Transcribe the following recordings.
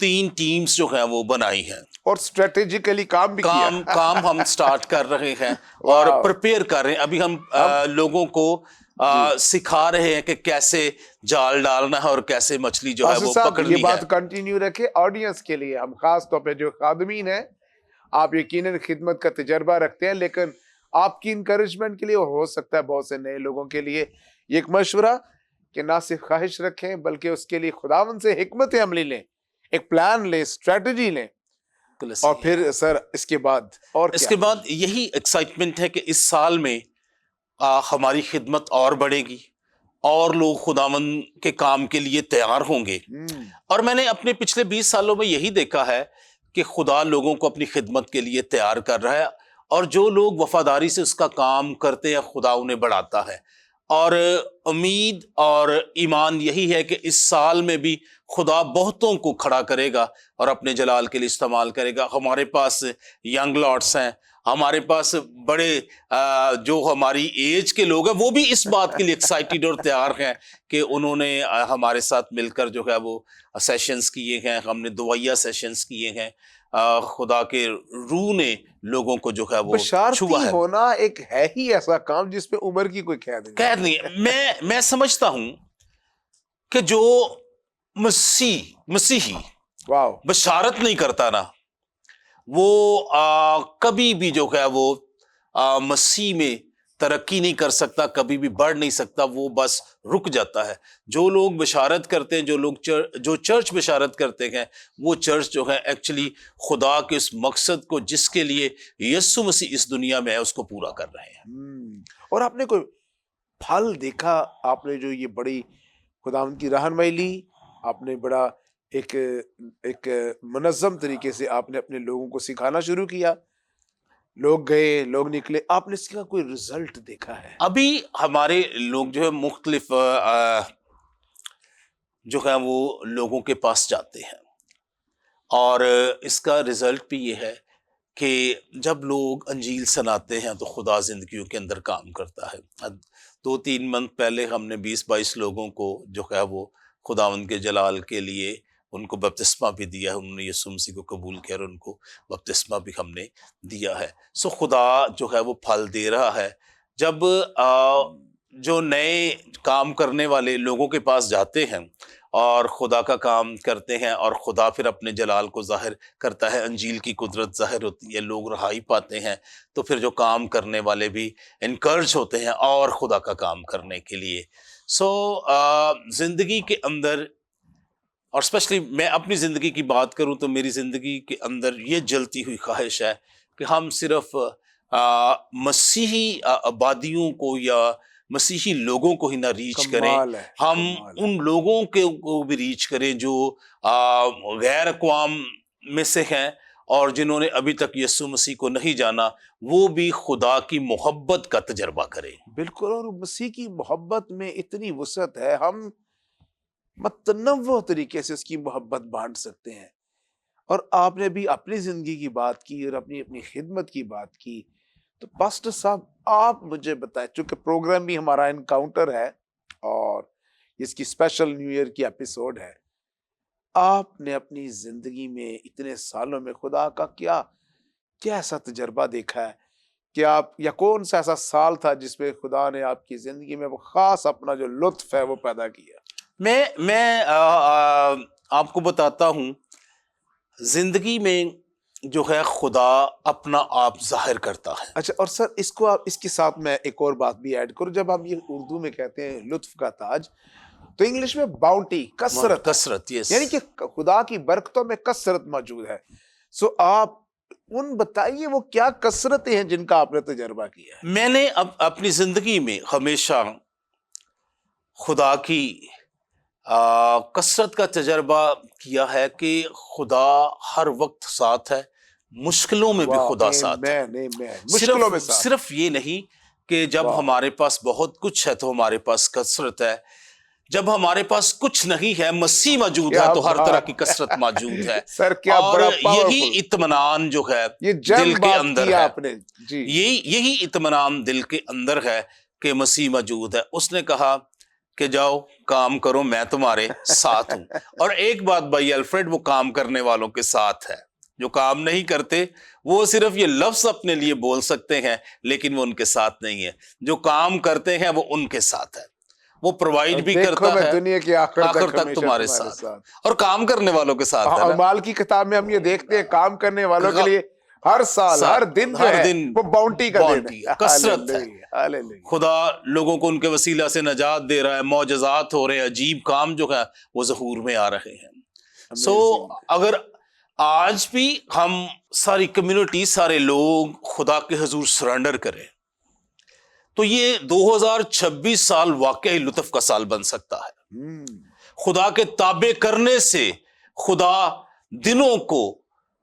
3 teams جو ہیں وہ بنائی ہیں اور اسٹریٹجیکلی کام بھی کیا. کام ہم سٹارٹ کر رہے ہیں اور پریپیئر کر رہے ہیں. ابھی ہم لوگوں کو سکھا رہے ہیں کہ کیسے جال ڈالنا ہے اور کیسے مچھلی جو ہے وہ پکڑنی ہے. یہ بات کنٹینیو رکھے آڈینس کے لیے. ہم خاص طور پہ جو خادمین ہیں, آپ یقیناً خدمت کا تجربہ رکھتے ہیں, لیکن آپ کی انکریجمنٹ کے لیے ہو سکتا ہے بہت سے نئے لوگوں کے لیے یہ ایک مشورہ کہ نہ صرف خواہش رکھیں بلکہ اس کے لیے خداوند سے حکمت عملی لیں, ایک پلان لیں, اسٹریٹجی لیں. اور پھر سر اس کے بعد یہی ایکسائٹمنٹ ہے کہ اس سال میں ہماری خدمت اور بڑھے گی اور لوگ خداوند کے کام کے لیے تیار ہوں گے. اور میں نے اپنے پچھلے 20 سالوں میں یہی دیکھا ہے کہ خدا لوگوں کو اپنی خدمت کے لیے تیار کر رہا ہے, اور جو لوگ وفاداری سے اس کا کام کرتے ہیں خدا انہیں بڑھاتا ہے. اور امید اور ایمان یہی ہے کہ اس سال میں بھی خدا بہتوں کو کھڑا کرے گا اور اپنے جلال کے لیے استعمال کرے گا. ہمارے پاس ینگ لاٹس ہیں, ہمارے پاس بڑے جو ہماری ایج کے لوگ ہیں وہ بھی اس بات کے لیے ایکسائٹیڈ اور تیار ہیں کہ انہوں نے ہمارے ساتھ مل کر جو ہے وہ سیشنز کیے ہیں, ہم نے دعائیہ سیشنز کیے ہیں. خدا کے روح نے لوگوں کو جو ہے وہ چھوا ہے. ہونا ایک ہے ہی ایسا کام جس پہ عمر کی کوئی قید نہیں ہے. میں سمجھتا ہوں کہ جو مسیحی بشارت نہیں کرتا نا, وہ کبھی بھی جو ہے وہ مسیح میں ترقی نہیں کر سکتا, کبھی بھی بڑھ نہیں سکتا, وہ بس رک جاتا ہے. جو لوگ بشارت کرتے ہیں, جو چرچ بشارت کرتے ہیں, وہ چرچ جو ہے ایکچولی خدا کے اس مقصد کو جس کے لیے یسوع مسیح اس دنیا میں ہے اس کو پورا کر رہے ہیں. اور آپ نے کوئی پھل دیکھا؟ آپ نے جو یہ بڑی خداوند کی رہنمائی لی, آپ نے بڑا ایک منظم طریقے سے آپ نے اپنے لوگوں کو سکھانا شروع کیا, لوگ گئے, لوگ نکلے, آپ نے اس کا کوئی رزلٹ دیکھا ہے؟ ابھی ہمارے لوگ جو ہے مختلف جو ہے وہ لوگوں کے پاس جاتے ہیں, اور اس کا رزلٹ بھی یہ ہے کہ جب لوگ انجیل سناتے ہیں تو خدا زندگیوں کے اندر کام کرتا ہے. 2-3 منتھ پہلے ہم نے 20-22 لوگوں کو جو ہے وہ خداوند کے جلال کے لیے ان کو بپتسمہ بھی دیا ہے. انہوں نے یسوع مسیح کو قبول کیا اور ان کو بپتسمہ بھی ہم نے دیا ہے. خدا جو ہے وہ پھل دے رہا ہے. جب جو نئے کام کرنے والے لوگوں کے پاس جاتے ہیں اور خدا کا کام کرتے ہیں اور خدا پھر اپنے جلال کو ظاہر کرتا ہے, انجیل کی قدرت ظاہر ہوتی ہے, لوگ رہائی پاتے ہیں, تو پھر جو کام کرنے والے بھی انکرج ہوتے ہیں اور خدا کا کام کرنے کے لیے. زندگی کے اندر, اور اسپیشلی میں اپنی زندگی کی بات کروں تو میری زندگی کے اندر یہ جلتی ہوئی خواہش ہے کہ ہم صرف مسیحی آبادیوں کو یا مسیحی لوگوں کو ہی نہ ریچ کریں, ہم ان لوگوں کو بھی ریچ کریں جو غیر اقوام میں سے ہیں اور جنہوں نے ابھی تک یسوع مسیح کو نہیں جانا, وہ بھی خدا کی محبت کا تجربہ کریں. بالکل, اور مسیح کی محبت میں اتنی وسعت ہے, ہم متنوع طریقے سے اس کی محبت بانٹ سکتے ہیں. اور آپ نے بھی اپنی زندگی کی بات کی اور اپنی خدمت کی بات کی, تو پاسٹر صاحب آپ مجھے بتائیں, چونکہ پروگرام بھی ہمارا انکاؤنٹر ہے اور اس کی اسپیشل نیو ایئر کی ایپیسوڈ ہے, آپ نے اپنی زندگی میں اتنے سالوں میں خدا کا کیا ایسا تجربہ دیکھا ہے کہ آپ, یا کون سا ایسا سال تھا جس میں خدا نے آپ کی زندگی میں وہ خاص اپنا جو لطف ہے وہ پیدا کیا؟ میں آپ کو بتاتا ہوں, زندگی میں جو ہے خدا اپنا آپ ظاہر کرتا ہے. اچھا, اور سر اس کو آپ اس کے ساتھ میں ایک اور بات بھی ایڈ کروں, جب ہم یہ اردو میں کہتے ہیں لطف کا تاج, تو انگلش میں باؤنٹی, کثرت, یعنی کہ خدا کی برکتوں میں کثرت موجود ہے. آپ ان بتائیے وہ کیا کثرتیں ہیں جن کا آپ نے تجربہ کیا ہے؟ میں نے اپنی زندگی میں ہمیشہ خدا کی کثرت کا تجربہ کیا ہے کہ خدا ہر وقت ساتھ ہے, مشکلوں میں بھی خدا ساتھ ہے. صرف یہ نہیں کہ جب ہمارے پاس بہت کچھ ہے تو ہمارے پاس کثرت ہے, جب ہمارے پاس کچھ نہیں ہے, مسیح موجود ہے تو ہر طرح کی کثرت موجود ہے. اور یہی اطمینان جو ہے دل کے اندر ہے, یہی اطمینان دل کے اندر ہے کہ مسیح موجود ہے. اس نے کہا کہ جاؤ کام کرو میں تمہارے ساتھ ہوں. اور ایک بات بھائی الفریڈ، وہ کام کرنے والوں کے ساتھ ہے. جو کام نہیں کرتے وہ صرف یہ لفظ اپنے لیے بول سکتے ہیں لیکن وہ ان کے ساتھ نہیں ہے. جو کام کرتے ہیں وہ ان کے ساتھ ہے. وہ پرووائڈ بھی کرتا ہے دنیا کی آخر تک تمہارے ساتھ، اور کام کرنے والوں کے ساتھ ہے. اعمال کی کتاب میں ہم یہ دیکھتے ہیں کام کرنے والوں کے لیے ہر سال ہر دن جو ہے وہ باؤنٹی کا دن ہے، کثرت ہے. خدا لوگوں کو ان کے وسیلہ سے نجات دے رہا ہے، معجزات ہو رہے ہیں، عجیب کام جو ہے وہ ظہور میں آ رہے ہیں. سو اگر آج بھی ہم ساری کمیونٹی، سارے لوگ خدا کے حضور سرنڈر کریں تو یہ 2026 سال واقعی لطف کا سال بن سکتا ہے. خدا کے تابع کرنے سے خدا دنوں کو،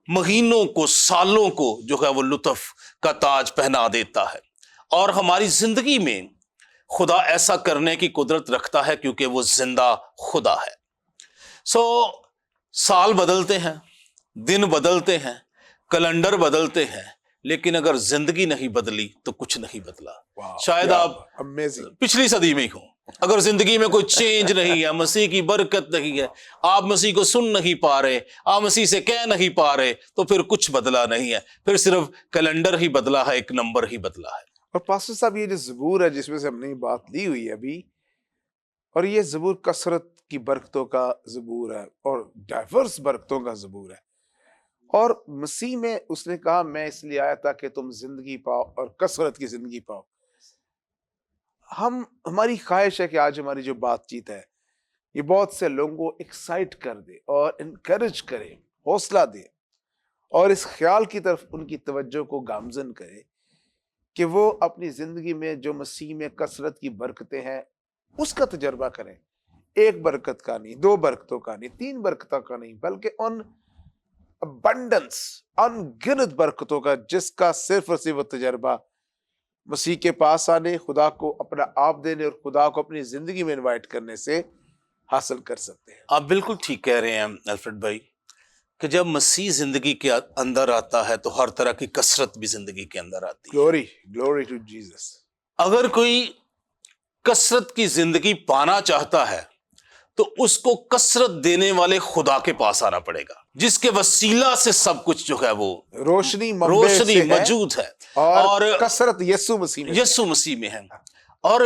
مہینوں کو، سالوں کو جو ہے وہ لطف کا تاج پہنا دیتا ہے. اور ہماری زندگی میں خدا ایسا کرنے کی قدرت رکھتا ہے کیونکہ وہ زندہ خدا ہے. سو سال بدلتے ہیں، دن بدلتے ہیں، کیلنڈر بدلتے ہیں، لیکن اگر زندگی نہیں بدلی تو کچھ نہیں بدلا. شاید آپ پچھلی صدی میں ہی ہوں، اگر زندگی میں کوئی چینج نہیں ہے، مسیح کی برکت نہیں ہے، آپ مسیح کو سن نہیں پا رہے، آپ مسیح سے کہہ نہیں پا رہے، تو پھر کچھ بدلا نہیں ہے، پھر صرف کیلنڈر ہی بدلا ہے، ایک نمبر ہی بدلا ہے. اور پاسٹر صاحب، یہ جو زبور ہے جس میں سے ہم نے بات لی ہوئی ہے ابھی، اور یہ زبور کثرت کی برکتوں کا زبور ہے اور ڈائیورس برکتوں کا زبور ہے. اور مسیح میں اس نے کہا میں اس لیے آیا تھا کہ تم زندگی پاؤ اور کثرت کی زندگی پاؤ. ہماری خواہش ہے کہ آج ہماری جو بات چیت ہے یہ بہت سے لوگوں کو ایکسائٹ کر دے اور انکریج کرے، حوصلہ دے، اور اس خیال کی طرف ان کی توجہ کو گامزن کرے کہ وہ اپنی زندگی میں جو مسیح میں کثرت کی برکتیں ہیں اس کا تجربہ کریں. ایک برکت کا نہیں، دو برکتوں کا نہیں، تین برکتوں کا نہیں، بلکہ ان ابنڈنس، ان گنت برکتوں کا جس کا صرف اور صرف تجربہ مسیح کے پاس آنے، خدا کو اپنا آپ دینے اور خدا کو اپنی زندگی میں انوائٹ کرنے سے حاصل کر سکتے ہیں. آپ بالکل ٹھیک کہہ رہے ہیں الفریڈ بھائی کہ جب مسیح زندگی کے اندر آتا ہے تو ہر طرح کی کثرت بھی زندگی کے اندر آتی ہے. Glory to Jesus. اگر کوئی کثرت کی زندگی پانا چاہتا ہے تو اس کو کثرت دینے والے خدا کے پاس آنا پڑے گا، جس کے وسیلہ سے سب کچھ جو ہے وہ روشنی موجود ہے، اور کثرت یسوع مسیح میں ہے. اور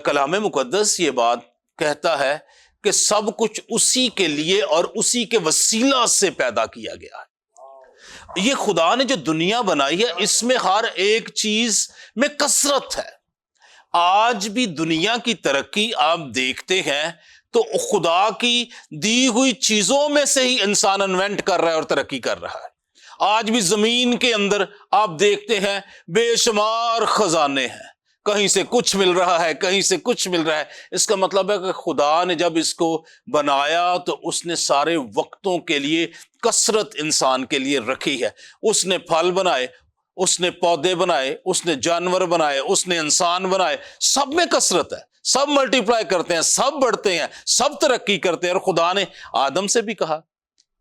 کلام مقدس یہ بات کہتا ہے کہ سب کچھ اسی کے لیے اور اسی کے وسیلہ سے پیدا کیا گیا ہے. یہ خدا نے جو دنیا بنائی ہے اس میں ہر ایک چیز میں کثرت ہے. آج بھی دنیا کی ترقی آپ دیکھتے ہیں تو خدا کی دی ہوئی چیزوں میں سے ہی انسان انوینٹ کر رہا ہے اور ترقی کر رہا ہے. آج بھی زمین کے اندر آپ دیکھتے ہیں بے شمار خزانے ہیں، کہیں سے کچھ مل رہا ہے، کہیں سے کچھ مل رہا ہے. اس کا مطلب ہے کہ خدا نے جب اس کو بنایا تو اس نے سارے وقتوں کے لیے کثرت انسان کے لیے رکھی ہے. اس نے پھل بنائے، اس نے پودے بنائے، اس نے جانور بنائے، اس نے انسان بنائے، سب میں کثرت ہے، سب ملٹی پلائی کرتے ہیں، سب بڑھتے ہیں، سب ترقی کرتے ہیں. اور خدا نے آدم سے بھی کہا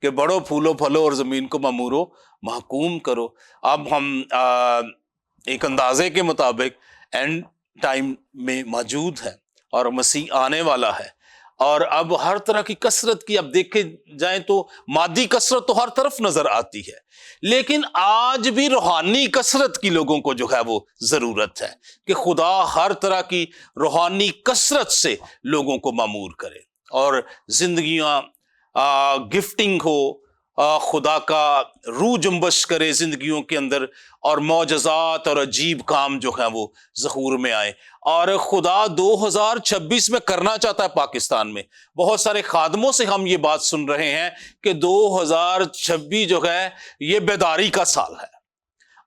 کہ بڑھو، پھولو، پھلو اور زمین کو مامورو، محکوم کرو. اب ہم ایک اندازے کے مطابق اینڈ ٹائم میں موجود ہے اور مسیح آنے والا ہے، اور اب ہر طرح کی کثرت کی اب دیکھے جائیں تو مادی کثرت تو ہر طرف نظر آتی ہے، لیکن آج بھی روحانی کثرت کی لوگوں کو جو ہے وہ ضرورت ہے کہ خدا ہر طرح کی روحانی کثرت سے لوگوں کو معمور کرے اور زندگیاں گفٹنگ ہو، خدا کا روح جنبش کرے زندگیوں کے اندر، اور معجزات اور عجیب کام جو ہیں وہ ظہور میں آئے. اور خدا 2026 میں کرنا چاہتا ہے پاکستان میں. بہت سارے خادموں سے ہم یہ بات سن رہے ہیں کہ 2026 جو ہے یہ بیداری کا سال ہے،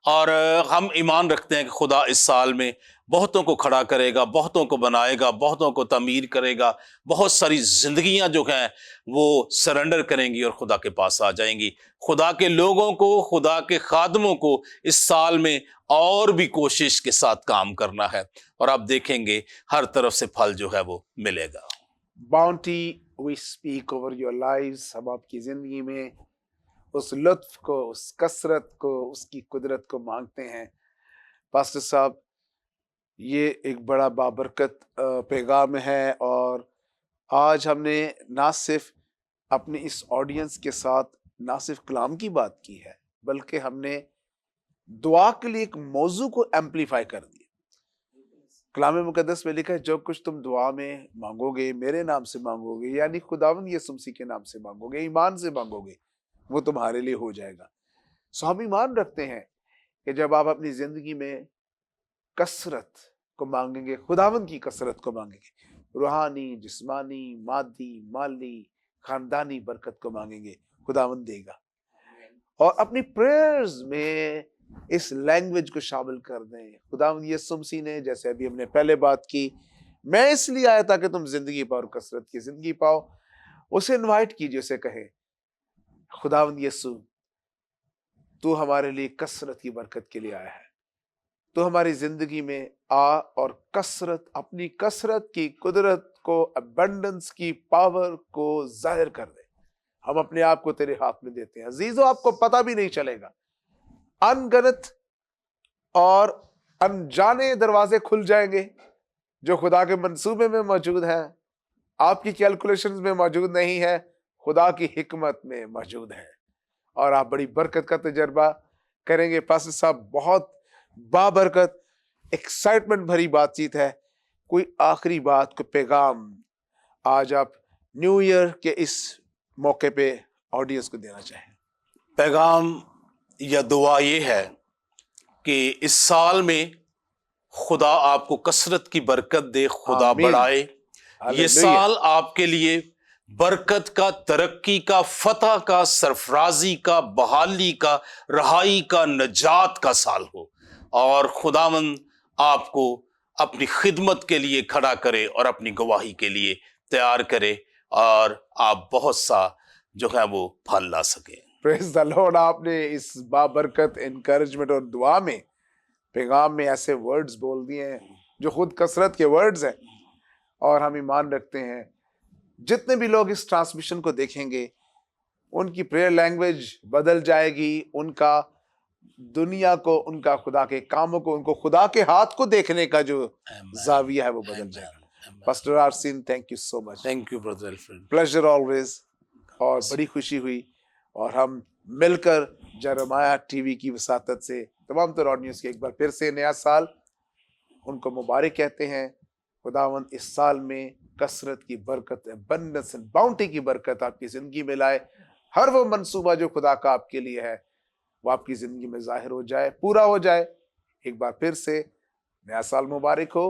اور ہم ایمان رکھتے ہیں کہ خدا اس سال میں بہتوں کو کھڑا کرے گا، بہتوں کو بنائے گا، بہتوں کو تعمیر کرے گا. بہت ساری زندگیاں جو ہیں وہ سرنڈر کریں گی اور خدا کے پاس آ جائیں گی. خدا کے لوگوں کو، خدا کے خادموں کو اس سال میں اور بھی کوشش کے ساتھ کام کرنا ہے، اور آپ دیکھیں گے ہر طرف سے پھل جو ہے وہ ملے گا. Bounty we speak over your lives. ہم آپ کی زندگی میں اس لطف کو، اس کثرت کو، اس کی قدرت کو مانگتے ہیں. پاسٹر صاحب، یہ ایک بڑا بابرکت پیغام ہے، اور آج ہم نے نہ صرف اپنی اس آڈینس کے ساتھ نہ صرف کلام کی بات کی ہے، بلکہ ہم نے دعا کے لیے ایک موضوع کو ایمپلیفائی کر دیا۔ کلام مقدس میں لکھا ہے جو کچھ تم دعا میں مانگو گے میرے نام سے مانگو گے، یعنی خداوند یسوع مسیح کے نام سے مانگو گے، ایمان سے مانگو گے، وہ تمہارے لیے ہو جائے گا۔ سو ہم ایمان رکھتے ہیں کہ جب آپ اپنی زندگی میں کثرت کو مانگیں گے، خداوند کی کثرت کو مانگیں گے، روحانی، جسمانی، مادی، مالی، خاندانی برکت کو مانگیں گے، خداوند دے گا۔ اور اپنی پریئرز میں اس لینگویج کو شامل کر دیں۔ خداوند یسوع مسیح نے، جیسے ابھی ہم نے پہلے بات کی، میں اس لیے آیا تھا کہ تم زندگی پاؤ اور کثرت کی زندگی پاؤ، اسے انوائٹ کیجئے، اسے کہے خداوند یسوع تو ہمارے لیے کثرت کی برکت کے لیے آیا ہے، تو ہماری زندگی میں آ اور کثرت، اپنی کثرت کی قدرت کو، ابنڈنس کی پاور کو ظاہر کر دے۔ ہم اپنے آپ کو تیرے ہاتھ میں دیتے ہیں عزیزو، آپ کو پتہ بھی نہیں چلے گا، ان گنت اور انجانے دروازے کھل جائیں گے جو خدا کے منصوبے میں موجود ہیں، آپ کی کیلکولیشنز میں موجود نہیں ہے، خدا کی حکمت میں موجود ہے، اور آپ بڑی برکت کا تجربہ کریں گے۔ پاسٹر صاحب بہت بابرکت ایکسائٹمنٹ بھری بات چیت ہے، کوئی آخری بات، کوئی پیغام آج آپ نیو ایئر کے اس موقع پہ آڈینس کو دینا چاہیں؟ پیغام یا دعا یہ ہے کہ اس سال میں خدا آپ کو کثرت کی برکت دے، خدا آمین۔ بڑھائے۔ یہ سال آپ کے لیے برکت کا، ترقی کا، فتح کا، سرفرازی کا، بحالی کا، رہائی کا، نجات کا سال ہو، اور خداوند آپ کو اپنی خدمت کے لیے کھڑا کرے اور اپنی گواہی کے لیے تیار کرے، اور آپ بہت سا جو ہے وہ پھل لا سکیں۔ پریز دی لارڈ، آپ نے اس بابرکت انکریجمنٹ اور دعا میں، پیغام میں ایسے ورڈز بول دیے ہیں جو خود کثرت کے ورڈز ہیں، اور ہم ایمان رکھتے ہیں جتنے بھی لوگ اس ٹرانسمیشن کو دیکھیں گے ان کی پریئر لینگویج بدل جائے گی، ان کا دنیا کو، ان کا خدا کے کاموں کو، ان کو خدا کے ہاتھ کو دیکھنے کا جو زاویہ ہے وہ بدل جائے گا۔ Pastor Arsene, thank you so much, thank you brother Alfred, pleasure always, اور بڑی خوشی ہوئی، اور ہم مل کر جرمایہ ٹی وی کی وساطت سے تمام تر آڈینس کے ایک بار پھر سے نیا سال ان کو مبارک کہتے ہیں۔ خداوند اس سال میں کثرت کی برکت، ابنڈنس اینڈ باؤنٹی کی برکت آپ کی زندگی میں لائے، ہر وہ منصوبہ جو خدا کا آپ کے لیے ہے وہ آپ کی زندگی میں ظاہر ہو جائے، پورا ہو جائے۔ ایک بار پھر سے نیا سال مبارک ہو،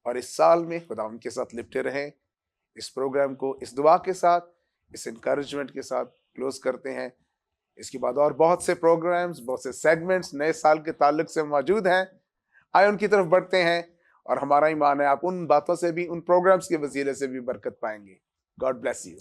اور اس سال میں خداوند کے ساتھ لپٹے رہیں۔ اس پروگرام کو اس دعا کے ساتھ، اس انکریجمنٹ کے ساتھ کلوز کرتے ہیں۔ اس کے بعد اور بہت سے پروگرامز، بہت سے سیگمنٹس نئے سال کے تعلق سے موجود ہیں، آئے ان کی طرف بڑھتے ہیں، اور ہمارا ایمان ہے آپ ان باتوں سے بھی، ان پروگرامز کے وسیلے سے بھی برکت پائیں گے۔ God bless you.